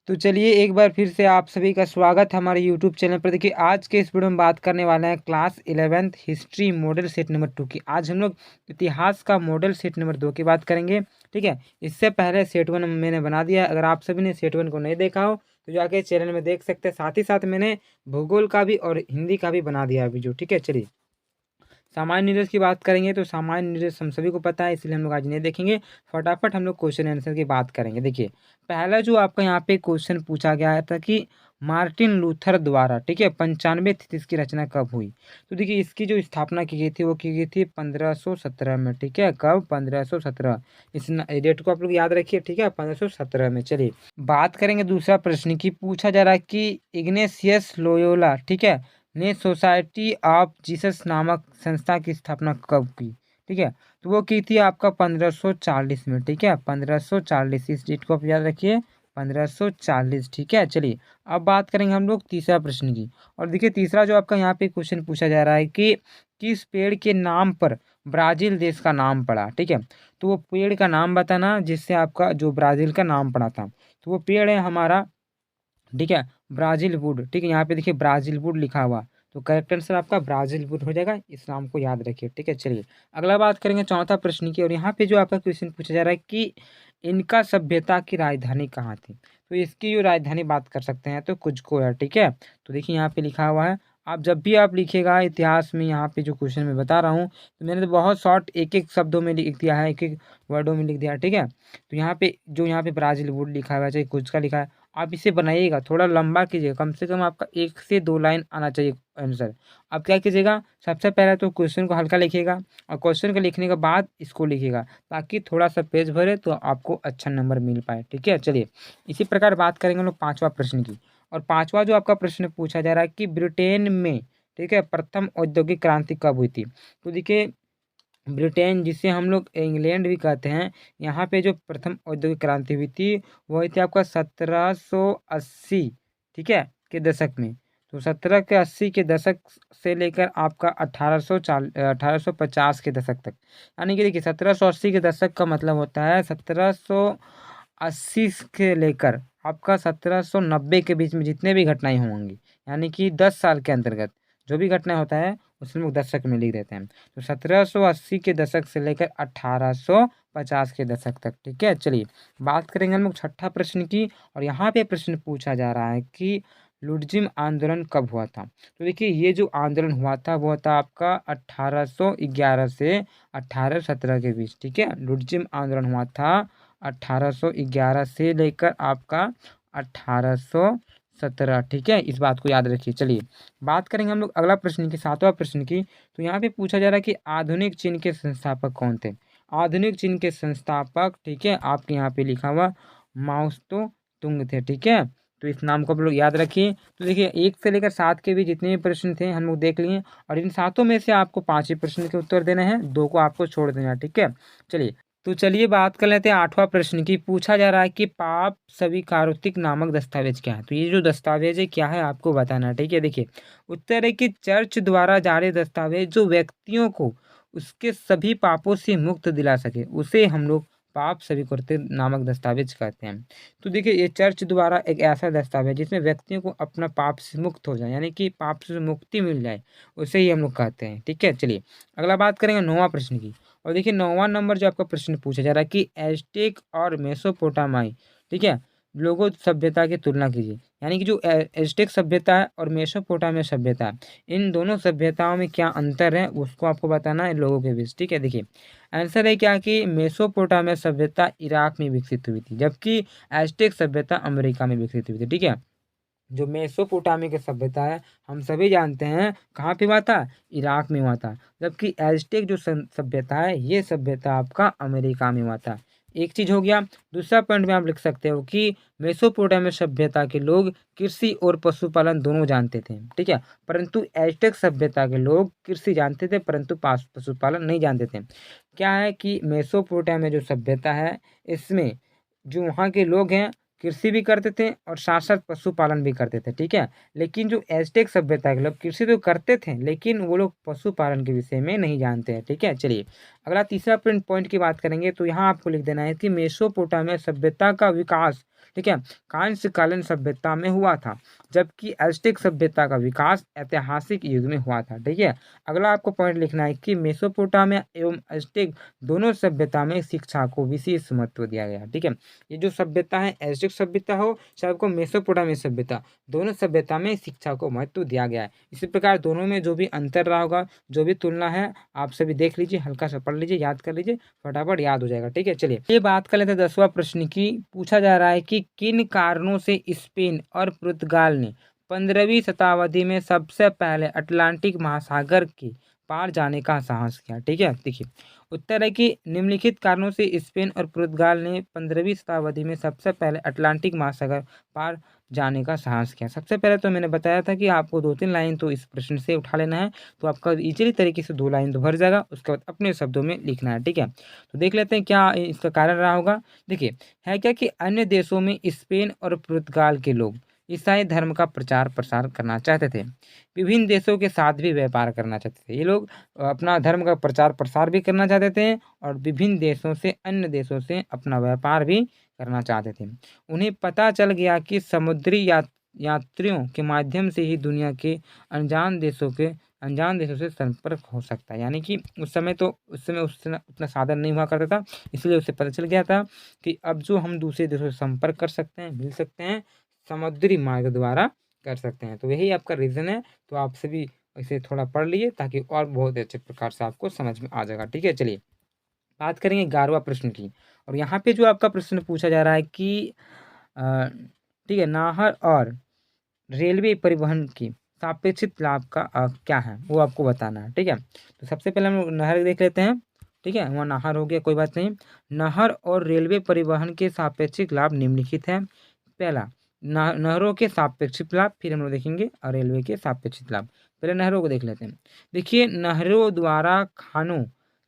तो चलिए एक बार फिर से आप सभी का स्वागत है हमारे यूट्यूब चैनल पर। देखिए आज के इस वीडियो में बात करने वाले हैं class 11th history model set number 2 की। आज हम लोग इतिहास का मॉडल सेट नंबर 2 की बात करेंगे। ठीक है, इससे पहले सेट 1 मैंने बना दिया है। अगर आप सभी ने सेट 1 को नहीं देखा हो तो जाके चैनल में देख सकते हैं। साथ ही साथ मैंने भूगोल का भी और हिंदी का भी बना दिया है वीडियो। ठीक है, चलिए सामान्य निर्देश की बात करेंगे तो सामान्य निर्देश हम सभी को पता है, इसलिए हम लोग आज नहीं देखेंगे। फटाफट हम लोग क्वेश्चन आंसर की बात करेंगे। देखिए पहला जो आपका यहाँ पे क्वेश्चन पूछा गया था कि मार्टिन लूथर द्वारा, ठीक है, 95 थीसिस की रचना कब हुई। तो देखिए इसकी जो स्थापना की गई थी वो की गई थी 1517 में। ठीक है, कब? 1517। इस डेट को आप लोग याद रखिए। ठीक है, 1517 में। चलिए बात करेंगे दूसरा प्रश्न की। पूछा जा रहा है कि इग्नेशियस लोयोला, ठीक है, ने सोसाइटी ऑफ जीसस नामक संस्था की स्थापना कब की। ठीक है, तो वो की थी आपका 1540 में। ठीक है, 1540, इस डेट को आप याद रखिए, 1540। ठीक है, चलिए अब बात करेंगे हम लोग तीसरा प्रश्न की। और देखिए तीसरा जो आपका यहाँ पे क्वेश्चन पूछा जा रहा है कि किस पेड़ के नाम पर ब्राजील देश का नाम पड़ा। ठीक है, तो वो पेड़ का नाम बताना जिससे आपका जो ब्राज़ील का नाम पड़ा था। तो वो पेड़ है हमारा, ठीक है, ब्राज़ील वुड। ठीक है, यहाँ पे देखिए ब्राज़ील वुड लिखा हुआ, तो करेक्ट आंसर आपका ब्राज़ील वुड हो जाएगा। इस नाम को याद रखिए। ठीक है, चलिए अगला बात करेंगे चौथा प्रश्न की। और यहाँ पे जो आपका क्वेश्चन पूछा जा रहा है कि इनका सभ्यता की राजधानी कहाँ थी। तो इसकी जो राजधानी बात कर सकते हैं तो कुज्को है। ठीक है, तो देखिए यहाँ पे लिखा हुआ है। आप जब भी आप लिखेगा इतिहास में, यहाँ पे जो क्वेश्चन मैं बता रहा हूँ तो मैंने तो बहुत शॉर्ट एक एक शब्दों में लिख दिया है, एक एक वर्डों में लिख दिया है। ठीक है, तो यहाँ पे ब्राज़ील वुड लिखा हुआ है, चाहे कुछ का लिखा है, आप इसे बनाइएगा, थोड़ा लंबा कीजिएगा, कम से कम आपका 1 से 2 लाइन आना चाहिए आंसर। आप क्या कीजिएगा, सबसे पहले तो क्वेश्चन को हल्का लिखिएगा और क्वेश्चन को लिखने के बाद इसको लिखिएगा, ताकि थोड़ा सा पेज भरे तो आपको अच्छा नंबर मिल पाए। ठीक है, चलिए इसी प्रकार बात करेंगे हम लोग पाँचवा प्रश्न की। और पाँचवा जो आपका प्रश्न पूछा जा रहा है कि ब्रिटेन में, ठीक है, प्रथम औद्योगिक क्रांति कब हुई थी। तो देखिए ब्रिटेन, जिसे हम लोग इंग्लैंड भी कहते हैं, यहाँ पे जो प्रथम औद्योगिक क्रांति हुई थी वो हुई थी आपका 1780, ठीक है, के दशक में। तो 1780 के दशक से लेकर आपका 1850 के दशक तक, यानी कि देखिए 1780 के दशक का मतलब होता है 1780 के लेकर आपका 1790 के बीच में जितने भी घटनाएं होंगी, यानी कि 10 साल के अंतर्गत जो भी घटना होता है उसमें लोग दशक में लिख देते हैं। तो 1780 के दशक से लेकर 1850 के दशक तक। ठीक है, चलिए बात करेंगे हम लोग छठा प्रश्न की। और यहाँ पे प्रश्न पूछा जा रहा है कि लुट्जिम आंदोलन कब हुआ था। तो देखिए ये जो आंदोलन हुआ था वो था आपका 1811 से 1817 के बीच। ठीक है, लुट्जिम आंदोलन हुआ था 1811 से लेकर आपका 1817। ठीक है, इस बात को याद रखिए। चलिए बात करेंगे हम लोग अगला प्रश्न की, सातवां प्रश्न की। तो यहाँ पे पूछा जा रहा है कि आधुनिक चीन के संस्थापक कौन थे। आधुनिक चीन के संस्थापक, ठीक है, आपके यहाँ पे लिखा हुआ माओत्से तुंग थे। ठीक है, तो इस नाम को आप लोग याद रखिए। तो देखिए 1 से लेकर 7 के भी जितने भी प्रश्न थे हम लोग देख लिए, और इन सातों में से आपको 5 ही प्रश्न के उत्तर देने हैं, 2 को आपको छोड़ देना है। ठीक है, चलिए तो चलिए बात कर लेते हैं आठवां प्रश्न की। पूछा जा रहा है कि पाप स्वीकारोक्ति नामक दस्तावेज क्या है। तो ये जो दस्तावेज है क्या है आपको बताना है। ठीक है, देखिए उत्तर है कि चर्च द्वारा जारी दस्तावेज जो व्यक्तियों को उसके सभी पापों से मुक्त दिला सके उसे हम लोग पाप स्वीकृति नामक दस्तावेज कहते हैं। तो देखिए ये चर्च द्वारा एक ऐसा दस्तावेज जिसमें व्यक्तियों को अपना पाप से मुक्त हो जाए, यानी कि पाप से मुक्ति मिल जाए, उसे ही हम लोग कहते हैं। ठीक है, चलिए अगला बात करेंगे नौवां प्रश्न की। और देखिए 9वां नंबर जो आपका प्रश्न पूछा जा रहा है कि एज़टेक और मेसोपोटामाई, ठीक है, लोगों सभ्यता की तुलना कीजिए। यानी कि जो एज़टेक सभ्यता है और मेसोपोटामिया सभ्यता है, इन दोनों सभ्यताओं में क्या अंतर है उसको आपको बताना है लोगों के बीच। ठीक है, देखिए आंसर है क्या कि मेसोपोटामिया सभ्यता इराक में विकसित हुई थी, जबकि एज़टेक सभ्यता अमेरिका में विकसित हुई थी। ठीक है, जो मेसोपोटामिया की सभ्यता है हम सभी जानते हैं कहाँ पे हुआ था, इराक में हुआ था, जबकि एज़टेक जो सभ्यता है ये सभ्यता आपका अमेरिका में हुआ था। एक चीज हो गया। दूसरा पॉइंट में आप लिख सकते हो कि मेसोपोटामिया सभ्यता के लोग कृषि और पशुपालन दोनों जानते थे, ठीक है, परंतु एज़टेक सभ्यता के लोग कृषि जानते थे परंतु पशुपालन नहीं जानते थे। क्या है कि मेसोपोटामिया जो सभ्यता है इसमें जो वहाँ के लोग हैं कृषि भी करते थे और साथ साथ पशुपालन भी करते थे। ठीक है, लेकिन जो एज़टेक सभ्यता के लोग कृषि तो करते थे लेकिन वो लोग पशुपालन के विषय में नहीं जानते हैं। ठीक है, चलिए अगला तीसरा पॉइंट की बात करेंगे। तो यहाँ आपको लिख देना है कि मेसोपोटामिया सभ्यता का विकास ठीक है, कांस्यकालीन सभ्यता में हुआ था, जबकि एज़्टेक सभ्यता का विकास ऐतिहासिक युग में हुआ था। ठीक है, अगला आपको पॉइंट लिखना है कि मेसोपोटामिया एवं एज़्टेक दोनों सभ्यता में शिक्षा को विशेष महत्व दिया गया। ठीक है, ये जो सभ्यता है, एज़्टेक सभ्यता हो चाहे आपको मेसोपोटामिया सभ्यता, दोनों सभ्यता में शिक्षा को महत्व दिया गया है। इसी प्रकार दोनों में जो भी अंतर रहा होगा, जो भी तुलना है, आप सभी देख लीजिए, हल्का सा पढ़ लीजिए, याद कर लीजिए, फटाफट याद हो जाएगा। ठीक है, चलिए ये बात कर लेते हैं 10वां प्रश्न की। पूछा जा रहा है कि किन कारणों से स्पेन और पुर्तगाल ने 15वीं शताब्दी में सबसे पहले अटलांटिक महासागर के पार जाने का साहस किया। ठीक है, देखिए उत्तर है कि निम्नलिखित कारणों से स्पेन और पुर्तगाल ने 15वीं शताब्दी में सबसे पहले अटलांटिक महासागर पार जाने का साहस किया। सबसे पहले तो मैंने बताया था कि आपको 2-3 लाइन तो इस प्रश्न से उठा लेना है, तो आपका इजीली तरीके से 2 लाइन तो भर जाएगा, उसके बाद अपने शब्दों में लिखना है। ठीक है, तो देख लेते हैं क्या इसका कारण रहा होगा। देखिए, है क्या कि अन्य देशों में स्पेन और पुर्तगाल के लोग ईसाई धर्म का प्रचार प्रसार करना चाहते थे, विभिन्न देशों के साथ भी व्यापार करना चाहते थे। ये लोग अपना धर्म का प्रचार प्रसार भी करना चाहते थे और विभिन्न देशों से, अन्य देशों से अपना व्यापार भी करना चाहते थे। उन्हें पता चल गया कि समुद्री यात्रियों के माध्यम से ही दुनिया के अनजान देशों से संपर्क हो सकता है। यानी कि उस समय उतना साधन नहीं हुआ करता था, इसलिए उसे पता चल गया था कि अब जो हम दूसरे देशों से संपर्क कर सकते हैं, मिल सकते हैं, समुद्री मार्ग द्वारा कर सकते हैं। तो यही आपका रीज़न है, तो आप सभी इसे थोड़ा पढ़ लीजिए ताकि और बहुत अच्छे प्रकार से आपको समझ में आ जाएगा। ठीक है, चलिए बात करेंगे 11वां प्रश्न की। और यहाँ पे जो आपका प्रश्न पूछा जा रहा है कि ठीक है, नाहर और रेलवे परिवहन की सापेक्षित लाभ का क्या है, वो आपको बताना है। ठीक है, तो सबसे पहले हम लोग नहर देख लेते हैं। ठीक है, वहाँ नहर हो गया, कोई बात नहीं। नहर और रेलवे परिवहन के सापेक्षिक लाभ निम्नलिखित है। पहला, नहरों के सापेक्षिक लाभ, फिर हम लोग देखेंगे और रेलवे के सापेक्षिक लाभ। पहले नहरों को देख लेते हैं। देखिए, नहरों द्वारा खानों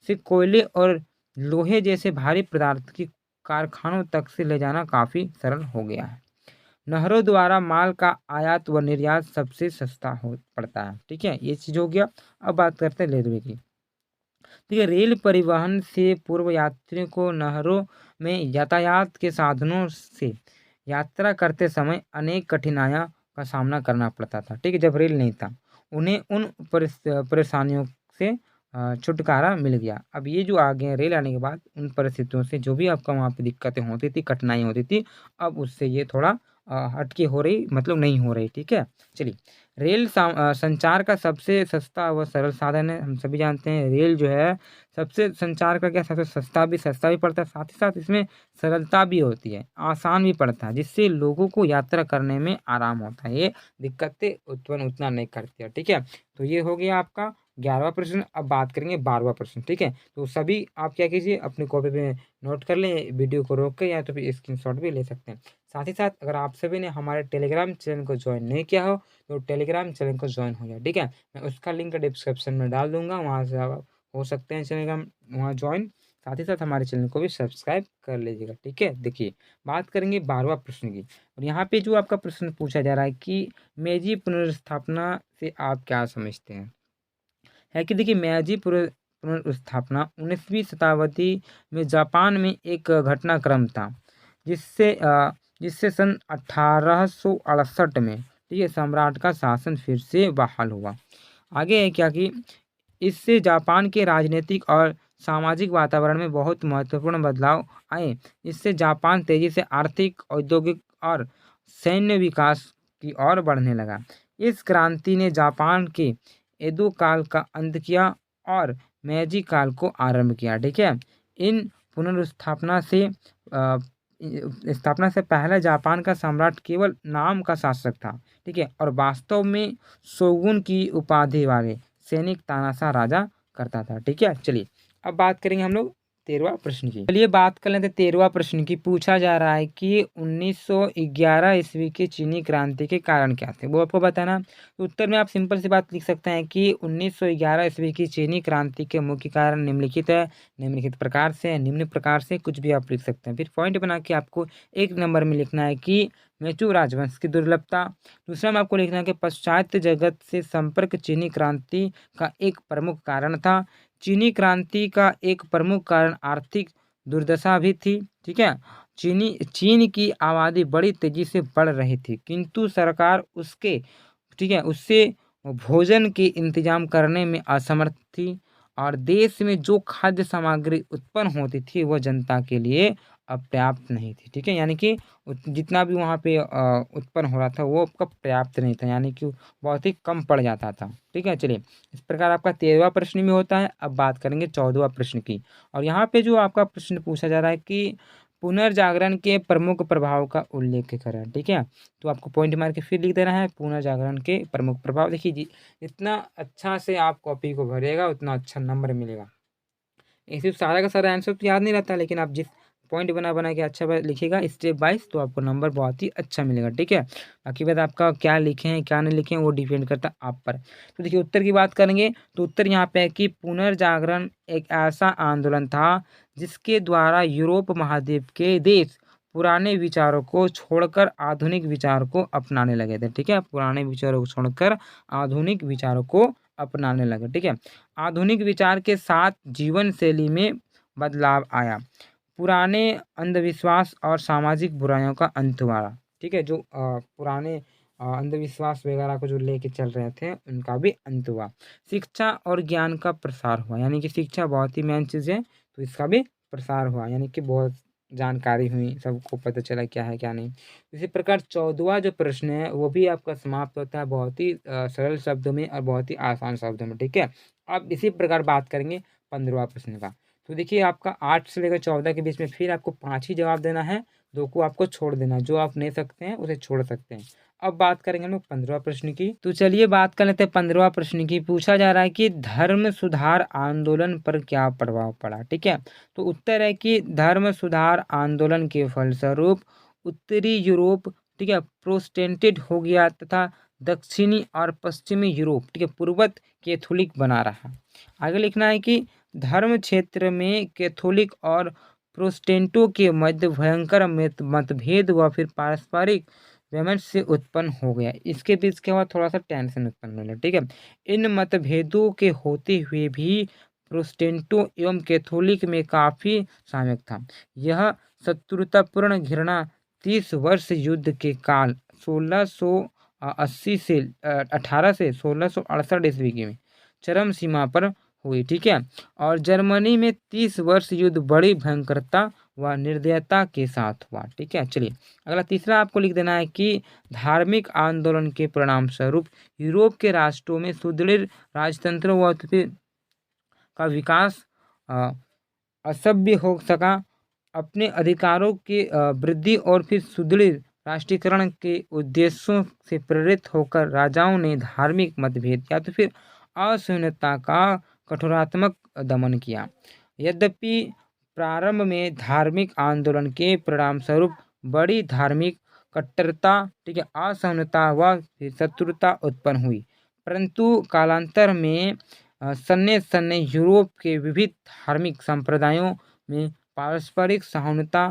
से कोयले और लोहे जैसे भारी पदार्थ की कारखानों तक से ले जाना काफ़ी सरल हो गया है। नहरों द्वारा माल का आयात व निर्यात सबसे सस्ता हो पड़ता है। ठीक है, ये चीज़ हो गया। अब बात करते हैं रेलवे की। ठीक है, रेल परिवहन से पूर्व यात्रियों को नहरों में यातायात के साधनों से यात्रा करते समय अनेक कठिनाइयों का सामना करना पड़ता था। ठीक है, जब रेल नहीं था, उन्हें उन परेशानियों से छुटकारा मिल गया। अब ये जो आ गए रेल आने के बाद, उन परिस्थितियों से जो भी आपका वहाँ पे दिक्कतें होती थी, कठिनाई होती थी, अब उससे ये थोड़ा हटके हो रही, मतलब नहीं हो रही। ठीक है, चलिए रेल संचार का सबसे सस्ता व सरल साधन है। हम सभी जानते हैं रेल जो है सबसे संचार का क्या, सबसे सस्ता भी पड़ता है, साथ ही साथ इसमें सरलता भी होती है, आसान भी पड़ता है, जिससे लोगों को यात्रा करने में आराम होता है। ये दिक्कतें उत्पन्न उतना नहीं करती है। ठीक है, तो ये हो गया आपका 11वां प्रश्न। अब बात करेंगे 12वां प्रश्न। ठीक है, तो सभी आप क्या कीजिए, अपनी कॉपी पे नोट कर लें, वीडियो को रोक के, या तो फिर स्क्रीनशॉट भी ले सकते हैं। साथ ही साथ अगर आप सभी ने हमारे टेलीग्राम चैनल को ज्वाइन नहीं किया हो, तो टेलीग्राम चैनल को ज्वाइन हो जाए। ठीक है, मैं उसका लिंक डिस्क्रिप्शन में डाल दूंगा, वहाँ से आप हो सकते हैं टेलीग्राम वहाँ ज्वाइन। साथ ही साथ हमारे चैनल को भी सब्सक्राइब कर लीजिएगा। ठीक है, देखिए बात करेंगे 12वां प्रश्न की। और यहाँ पे जो आपका प्रश्न पूछा जा रहा है कि मेजी पुनर्स्थापना से आप क्या समझते हैं, है कि देखिए मेजी पुनर्स्थापना 19वीं शताब्दी में जापान में एक घटनाक्रम था, जिससे सन 1868 में, ठीक है, सम्राट का शासन फिर से बहाल हुआ। आगे है क्या कि इससे जापान के राजनीतिक और सामाजिक वातावरण में बहुत महत्वपूर्ण बदलाव आए। इससे जापान तेजी से आर्थिक, औद्योगिक और सैन्य विकास की ओर बढ़ने लगा। इस क्रांति ने जापान के एडो काल का अंत किया और मेजी काल को आरंभ किया। ठीक है, इन पुनर्स्थापना से स्थापना से पहले जापान का सम्राट केवल नाम का शासक था। ठीक है, और वास्तव में शोगुन की उपाधि वाले सैनिक तानाशाह राजा करता था। ठीक है, चलिए अब बात करेंगे हम लोग 13वां प्रश्न की। चलिए बात कर लेते हैं 13वां प्रश्न की। पूछा जा रहा है कि 1911 ईस्वी की चीनी क्रांति के कारण क्या थे, वो आपको बताना। तो उत्तर में आप सिंपल सी बात लिख सकते हैं कि 1911 ईस्वी की चीनी क्रांति के मुख्य कारण निम्नलिखित है। निम्नलिखित प्रकार से, निम्न प्रकार से, कुछ भी आप लिख सकते हैं। फिर पॉइंट बना के आपको एक नंबर में लिखना है कि मेचू राजवंश की दुर्लभता। दूसरा में आपको लिखना है कि पाश्चात्य जगत से संपर्क चीनी क्रांति का एक प्रमुख कारण था। चीनी क्रांति का एक प्रमुख कारण आर्थिक दुर्दशा भी थी। ठीक है, चीन की आबादी बड़ी तेजी से बढ़ रही थी, किंतु सरकार उसके ठीक है उससे भोजन के इंतजाम करने में असमर्थ थी और देश में जो खाद्य सामग्री उत्पन्न होती थी वह जनता के लिए अपर्याप्त नहीं थी। ठीक है, यानी कि जितना भी वहाँ पे उत्पन्न हो रहा था वो आपका पर्याप्त नहीं था, यानी कि बहुत ही कम पड़ जाता था। ठीक है, चलिए इस प्रकार आपका 13वां प्रश्न भी होता है। अब बात करेंगे 14वां प्रश्न की, और यहाँ पे जो आपका प्रश्न पूछा जा रहा है कि पुनर्जागरण के प्रमुख प्रभाव का उल्लेख करें। ठीक है, तो आपको पॉइंट मार के फिर लिख देना है पुनर्जागरण के प्रमुख प्रभाव। देखिए जी, जितना अच्छा से आप कॉपी को भरेगा उतना अच्छा नंबर मिलेगा। सिर्फ सारा का सारा आंसर तो याद नहीं रहता, लेकिन आप जिस पॉइंट बना बना के अच्छा लिखिएगा स्टेप वाइज, तो आपको नंबर बहुत ही अच्छा मिलेगा। ठीक है, बाकी बात आपका क्या लिखे हैं क्या नहीं लिखे हैं वो डिपेंड करता है आप पर। तो देखिए उत्तर की बात करेंगे तो उत्तर यहाँ पे है कि पुनर्जागरण एक ऐसा आंदोलन था जिसके द्वारा यूरोप महाद्वीप के देश पुराने विचारों को छोड़कर आधुनिक विचार को अपनाने लगे थे। ठीक है, पुराने विचारों को छोड़कर आधुनिक विचारों को अपनाने लगे। ठीक है, आधुनिक विचार के साथ जीवन शैली में बदलाव आया, पुराने अंधविश्वास और सामाजिक बुराइयों का अंत हुआ। ठीक है, जो पुराने अंधविश्वास वगैरह को जो लेके चल रहे थे उनका भी अंत हुआ। शिक्षा और ज्ञान का प्रसार हुआ, यानी कि शिक्षा बहुत ही मेन चीज़ है, तो इसका भी प्रसार हुआ, यानी कि बहुत जानकारी हुई, सबको पता चला क्या है क्या नहीं। इसी प्रकार 14वां जो प्रश्न है वो भी आपका समाप्त होता है बहुत ही सरल शब्दों में और बहुत ही आसान शब्दों में। ठीक है, अब इसी प्रकार बात करेंगे 15वां प्रश्न का। तो देखिए आपका 8 से लेकर 14 के बीच में फिर आपको 5 ही जवाब देना है, 2 को आपको छोड़ देना है, जो आप ले सकते हैं उसे छोड़ सकते हैं। अब बात करेंगे हम लोग 15वां प्रश्न की। तो चलिए बात कर लेते हैं 15वां प्रश्न की। पूछा जा रहा है कि धर्म सुधार आंदोलन पर क्या प्रभाव पड़ा। ठीक है, तो उत्तर है कि धर्म सुधार आंदोलन के फलस्वरूप उत्तरी यूरोप ठीक है प्रोटेस्टेंट हो गया तथा दक्षिणी और पश्चिमी यूरोप ठीक है पूर्वत कैथोलिक बना रहा। आगे लिखना है कि धर्म क्षेत्र में कैथोलिक और प्रोटेस्टेंटों के मध्य भयंकर मतभेद व फिर पारस्परिक वैमनस्य से उत्पन्न हो गया। इसके बीच क्या हुआ, थोड़ा सा टेंशन उत्पन्न हो गया। ठीक है, इन मतभेदों के होते हुए भी प्रोटेस्टेंटों एवं कैथोलिक में काफी साम्यक था। यह शत्रुतापूर्ण घृणा 30 वर्ष युद्ध के काल 1680 से 18 से 1668 ईस्वी की में चरम सीमा पर हुई। ठीक है, और जर्मनी में 30 वर्ष युद्ध बड़ी भयंकरता व निर्दयता के साथ हुआ। ठीक है, चलिए अगला तीसरा आपको लिख देना है कि धार्मिक आंदोलन के परिणाम स्वरूप यूरोप के राष्ट्रों में सुदृढ़ राजतंत्र व का विकास असभ्य हो सका। अपने अधिकारों की वृद्धि और फिर सुदृढ़ राष्ट्रीयकरण के उद्देश्यों से प्रेरित होकर राजाओं ने धार्मिक मतभेद या तो फिर असहिष्णुता का कठोरात्मक दमन किया। यद्यपि प्रारंभ में धार्मिक आंदोलन के परिणामस्वरूप बड़ी धार्मिक कट्टरता ठीक है असहिष्णुता व फिर शत्रुता उत्पन्न हुई, परंतु कालांतर में सन्ने सन्ने यूरोप के विविध धार्मिक संप्रदायों में पारस्परिक सहानुभूता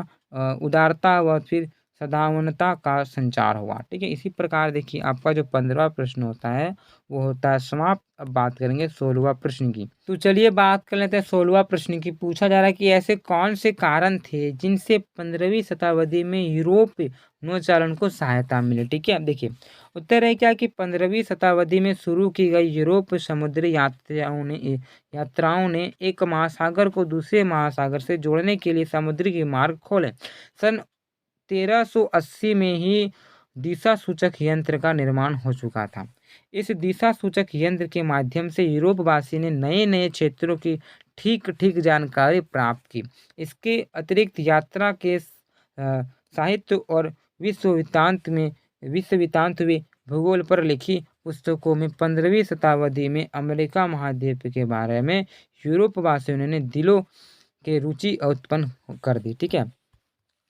उदारता व फिर सद्भावना का संचार हुआ। ठीक है, इसी प्रकार देखिए आपका जो 15वां प्रश्न होता है वो होता है समाप्त। अब बात करेंगे 16वां प्रश्न की। तो चलिए बात कर लेते हैं 16वां प्रश्न की। पूछा जा रहा है कि ऐसे कौन से कारण थे जिनसे 15वीं शताब्दी में यूरोप नौचालन को सहायता मिली। ठीक है, अब देखिए उत्तर है क्या कि 15वीं शताब्दी में शुरू की गई यूरोप समुद्री यात्राओं ने एक महासागर को दूसरे महासागर से जोड़ने के लिए समुद्री के मार्ग खोले। सन 1380 में ही दिशा सूचक यंत्र का निर्माण हो चुका था। इस दिशा सूचक यंत्र के माध्यम से यूरोपवासी ने नए नए क्षेत्रों की ठीक ठीक जानकारी प्राप्त की। इसके अतिरिक्त यात्रा के साहित्य और विश्व वृत्तांत में भूगोल पर लिखी पुस्तकों में 15वीं शताब्दी में अमेरिका महाद्वीप के बारे में यूरोपवासियों ने दिलों के रुचि उत्पन्न कर दी। ठीक है,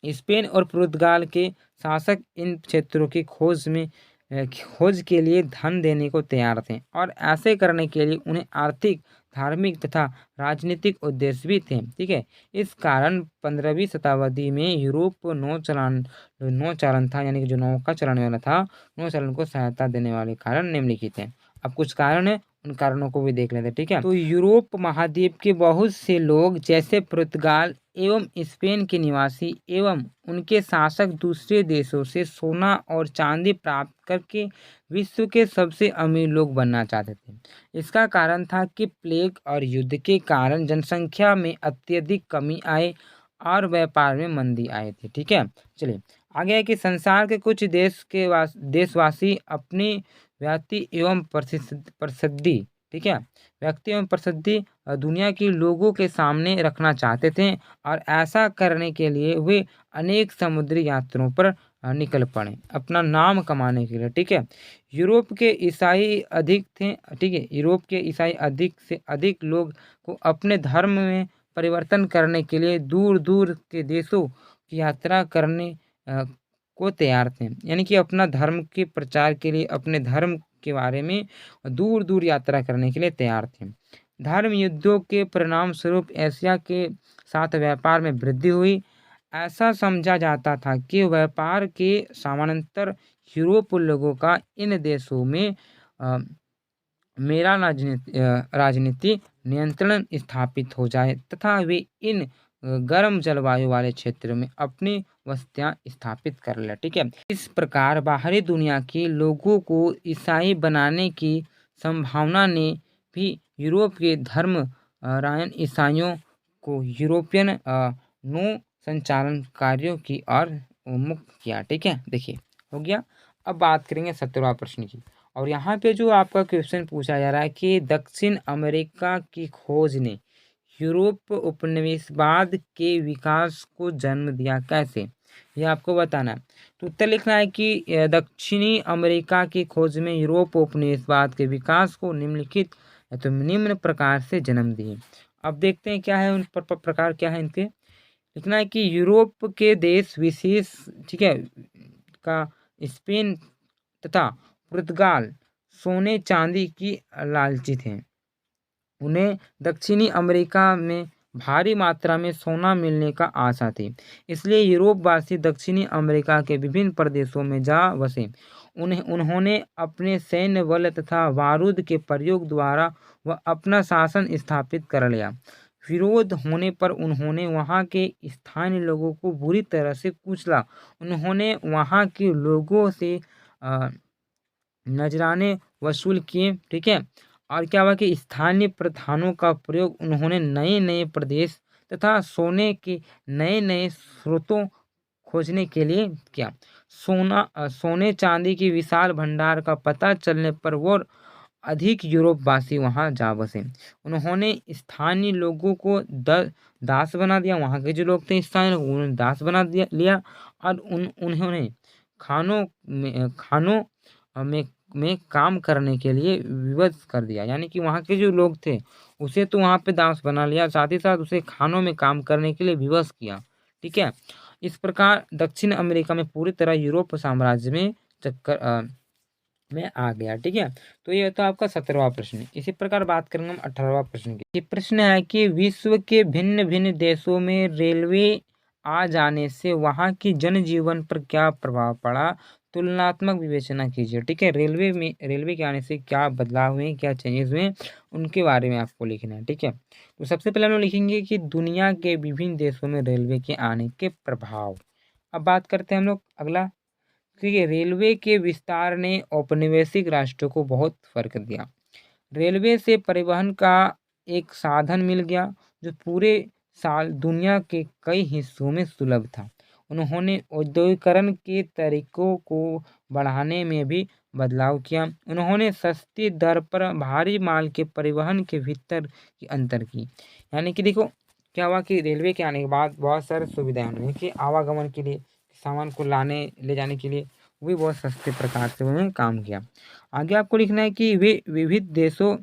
स्पेन और पुर्तगाल के शासक इन क्षेत्रों की खोज के लिए धन देने को तैयार थे और ऐसे करने के लिए उन्हें आर्थिक धार्मिक तथा राजनीतिक उद्देश्य भी थे। ठीक है, इस कारण 15वीं शताब्दी में यूरोप नौचालन था, यानी कि जो नौका चलाने वाला था नौचालन को सहायता देने वाले कारण निम्नलिखित हैं। अब कुछ कारण है उन कारणों को भी देख लेते हैं। ठीक है, तो यूरोप महाद्वीप के बहुत से लोग जैसे पुर्तगाल एवं स्पेन के निवासी एवं उनके शासक दूसरे देशों से सोना और चांदी प्राप्त करके विश्व के सबसे अमीर लोग बनना चाहते थे। इसका कारण था कि प्लेग और युद्ध के कारण जनसंख्या में अत्यधिक कमी आए और व्यापार में मंदी आए थे। ठीक है, चलिए आगे है कि संसार के कुछ देशवासी अपनी व्याप्ति एवं प्रसिद्धि, ठीक है, व्यक्ति एवं प्रसिद्धि दुनिया के लोगों के सामने रखना चाहते थे और ऐसा करने के लिए वे अनेक समुद्री यात्राओं पर निकल पड़े अपना नाम कमाने के लिए। ठीक है, यूरोप के ईसाई अधिक थे। ठीक है, यूरोप के ईसाई अधिक से अधिक लोग को अपने धर्म में परिवर्तन करने के लिए दूर दूर के देशों की यात्रा करने को तैयार थे। यानी कि अपना धर्म के प्रचार के लिए अपने धर्म के बारे में दूर दूर यात्रा करने के लिए तैयार थे। धर्म युद्धों के परिणाम स्वरूप एशिया के साथ व्यापार में वृद्धि हुई। ऐसा समझा जाता था कि व्यापार के समानांतर यूरोप लोगों का इन देशों में मेरा राजनीति नियंत्रण स्थापित हो जाए तथा वे इन गर्म जलवायु वाले क्षेत्र में अपनी बस्तियां स्थापित कर ले। ठीक है, इस प्रकार बाहरी दुनिया के लोगों को ईसाई बनाने की संभावना ने भी यूरोप के धर्म रायन ईसाइयों को यूरोपियन नौ संचालन कार्यों की ओर उन्मुख किया। ठीक है, देखिए हो गया। अब बात करेंगे 17वां प्रश्न की, और यहाँ पे जो आपका क्वेश्चन पूछा जा रहा है कि दक्षिण अमेरिका की खोज ने यूरोप उपनिवेशवाद के विकास को जन्म दिया कैसे, ये आपको बताना है। तो उत्तर लिखना है कि दक्षिणी अमेरिका की खोज में यूरोप उपनिवेशवाद के विकास को निम्नलिखित तो निम्न प्रकार से जन्म दिए। अब देखते हैं क्या है उन प्रकार क्या है इनके। लिखना है कि यूरोप के देश विशेष, ठीक है, का स्पेन तथा पुर्तगाल सोने चांदी की लालची थे। उन्हें दक्षिणी अमेरिका में भारी मात्रा में सोना मिलने का आशा थी, इसलिए यूरोपवासी दक्षिणी अमेरिका के विभिन्न प्रदेशों में जा बसे। उन्होंने अपने सैन्य बल तथा बारूद के प्रयोग द्वारा वह अपना शासन स्थापित कर लिया। विरोध होने पर उन्होंने वहां के स्थानीय लोगों को बुरी तरह से कुचला। उन्होंने वहां के लोगों से नजराने वसूल किए। ठीक है, और क्या हुआ कि स्थानीय प्रधानों का प्रयोग उन्होंने नए नए प्रदेश तथा सोने के नए नए स्रोतों खोजने के लिए किया। सोने चांदी की विशाल भंडार का पता चलने पर वो अधिक यूरोपवासी वहां जा बसे। उन्होंने स्थानीय लोगों को दास बना दिया। वहां के जो लोग थे स्थानीय लोग, उन्होंने दास बना लिया और उन्होंने खानों में काम करने के लिए विवश कर दिया। यानी कि वहाँ के जो लोग थे उसे तो वहाँ पे दास बना लिया, साथ ही साथ उसे खानों में काम करने के लिए विवश किया। ठीक है, इस प्रकार दक्षिण अमेरिका में पूरी तरह यूरोप साम्राज्य में चक्कर में आ गया। ठीक है, तो ये था आपका 17वां प्रश्न। इसी प्रकार बात करेंगे हम 18वां प्रश्न की। ये प्रश्न है कि विश्व के भिन्न भिन्न देशों में रेलवे आ जाने से वहां की जनजीवन पर क्या प्रभाव पड़ा, तुलनात्मक विवेचना कीजिए। ठीक है, रेलवे के आने से क्या बदलाव हुए, क्या चेंजेस हुए, उनके बारे में आपको लिखना है। ठीक है, तो सबसे पहले हम लोग लिखेंगे कि दुनिया के विभिन्न देशों में रेलवे के आने के प्रभाव। अब बात करते हैं हम लोग अगला। ठीक है, रेलवे के विस्तार ने औपनिवेशिक राष्ट्रों को बहुत फर्क दिया। रेलवे से परिवहन का एक साधन मिल गया जो पूरे साल दुनिया के कई हिस्सों में सुलभ था। उन्होंने औद्योगिकरण के तरीकों को बढ़ाने में भी बदलाव किया। उन्होंने सस्ती दर पर भारी माल के परिवहन के भीतर की अंतर की। यानी कि देखो क्या हुआ कि रेलवे के आने के बाद बहुत सारी सुविधाएं हुई कि आवागमन के लिए, सामान को लाने ले जाने के लिए भी बहुत सस्ते प्रकार से उन्होंने काम किया। आगे आपको लिखना है कि वे विविध देशों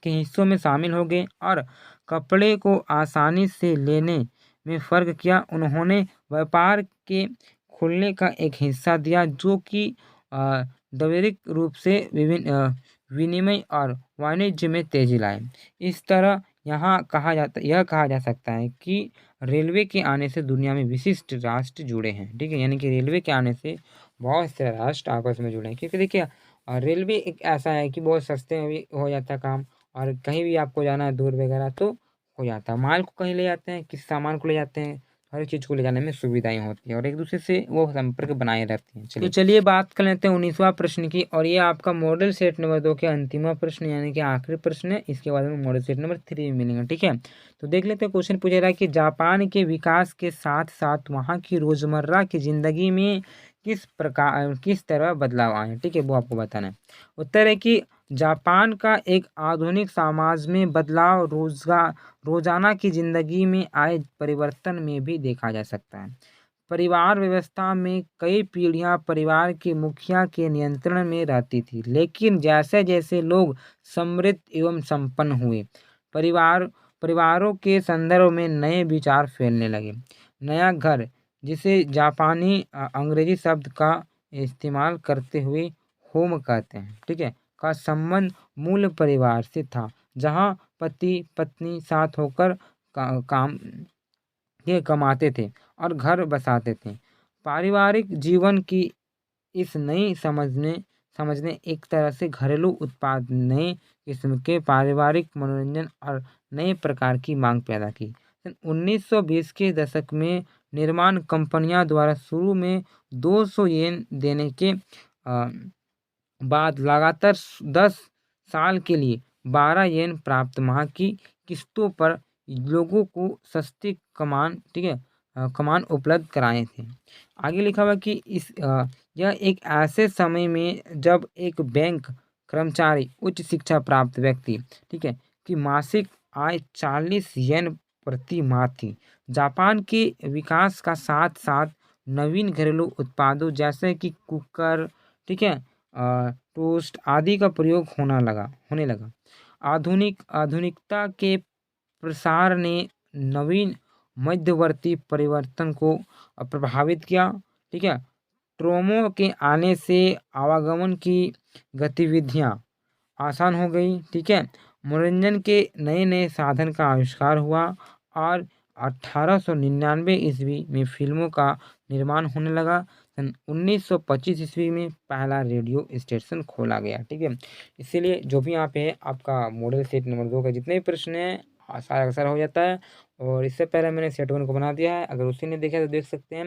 के हिस्सों में शामिल हो गए और कपड़े को आसानी से लेने में फ़र्क किया। उन्होंने व्यापार के खुलने का एक हिस्सा दिया जो कि द्वैरिक रूप से विभिन्न विनिमय और वाणिज्य में तेजी लाए। इस तरह यह कहा जा सकता है कि रेलवे के आने से दुनिया में विशिष्ट राष्ट्र जुड़े हैं। ठीक है, यानी कि रेलवे के आने से बहुत से राष्ट्र आपस में जुड़े हैं, क्योंकि देखिए और रेलवे एक ऐसा है कि बहुत सस्ते में भी हो जाता है काम, और कहीं भी आपको जाना है दूर वगैरह तो हो जाता है। माल को कहीं ले जाते हैं, किसी सामान को ले जाते हैं, हर चीज़ को ले जाने में सुविधाएँ होती हैं और एक दूसरे से वो संपर्क बनाए रहती हैं। तो चलिए बात कर लेते हैं 19वां प्रश्न की, और ये आपका मॉडल सेट नंबर 2 के अंतिमा प्रश्न यानी कि आखिरी प्रश्न है। इसके बाद में मॉडल सेट नंबर 3 में मिलेंगे, ठीक है। तो देख लेते हैं, क्वेश्चन पूछा रहा है कि जापान के विकास के साथ साथ वहाँ की रोजमर्रा की जिंदगी में किस तरह बदलाव आए, ठीक है, वो आपको बताना है। उत्तर है कि जापान का एक आधुनिक समाज में बदलाव रोजाना की जिंदगी में आए परिवर्तन में भी देखा जा सकता है। परिवार व्यवस्था में कई पीढ़ियां परिवार के मुखिया के नियंत्रण में रहती थी, लेकिन जैसे जैसे लोग समृद्ध एवं संपन्न हुए, परिवार परिवारों के संदर्भ में नए विचार फैलने लगे। नया घर, जिसे जापानी अंग्रेजी शब्द का इस्तेमाल करते हुए होम कहते हैं, ठीक है, का संबंध मूल परिवार से था, जहां पति पत्नी साथ होकर काम ये कमाते थे और घर बसाते थे। पारिवारिक जीवन की इस नई समझने एक तरह से घरेलू उत्पाद नए किस्म के पारिवारिक मनोरंजन और नए प्रकार की मांग पैदा की। सन 1920 के दशक में निर्माण कंपनियां द्वारा शुरू में 200 येन देने के बाद लगातार 10 साल के लिए 12 येन प्राप्त माह की किस्तों पर लोगों को सस्ती ठीक है, कमान उपलब्ध कराए थे। आगे लिखा हुआ कि यह एक ऐसे समय में जब एक बैंक कर्मचारी उच्च शिक्षा प्राप्त व्यक्ति, ठीक है, की मासिक आय 40 येन प्रति माह थी। जापान के विकास का साथ साथ नवीन घरेलू उत्पादों जैसे कि कुकर, ठीक है, टोस्ट आदि का प्रयोग होने लगा। आधुनिकता के प्रसार ने नवीन मध्यवर्ती परिवर्तन को प्रभावित किया, ठीक है। ट्रोमो के आने से आवागमन की गतिविधियां आसान हो गई, ठीक है। मनोरंजन के नए नए साधन का आविष्कार हुआ और 1899 ईस्वी में फिल्मों का निर्माण होने लगा। सन 1925 ईस्वी में पहला रेडियो स्टेशन खोला गया, ठीक है। इसीलिए जो भी यहाँ पे है आपका मॉडल सेट नंबर 2 का जितने भी प्रश्न हैं आसार अक्सर हो जाता है, और इससे पहले मैंने सेट 1 को बना दिया है, अगर उसी ने देखा तो देख सकते हैं।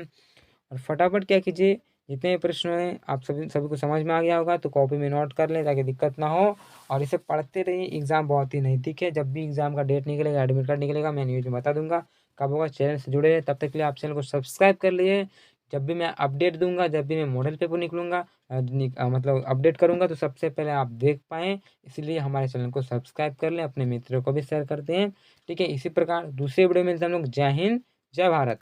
और फटाफट क्या कीजिए, जितने भी प्रश्न हैं आप सभी को समझ में आ गया होगा तो कॉपी में नोट कर लें ताकि दिक्कत ना हो, और इसे पढ़ते रहिए। एग्ज़ाम बहुत ही नज़दीक है, जब भी एग्ज़ाम का डेट निकलेगा, एडमिट कार्ड निकलेगा, मैं न्यूज़ में बता दूंगा कब होगा। चैनल से जुड़े रहे, तब तक के लिए आप चैनल को सब्सक्राइब कर लिए। जब भी मैं अपडेट दूंगा, जब भी मैं मॉडल पेपर निकलूंगा मतलब अपडेट करूंगा तो सबसे पहले आप देख पाएँ, इसलिए हमारे चैनल को सब्सक्राइब कर लें, अपने मित्रों को भी शेयर करते हैं, ठीक है। इसी प्रकार दूसरे वीडियो में मिलते हैं हम लोग। जय हिंद, जय भारत।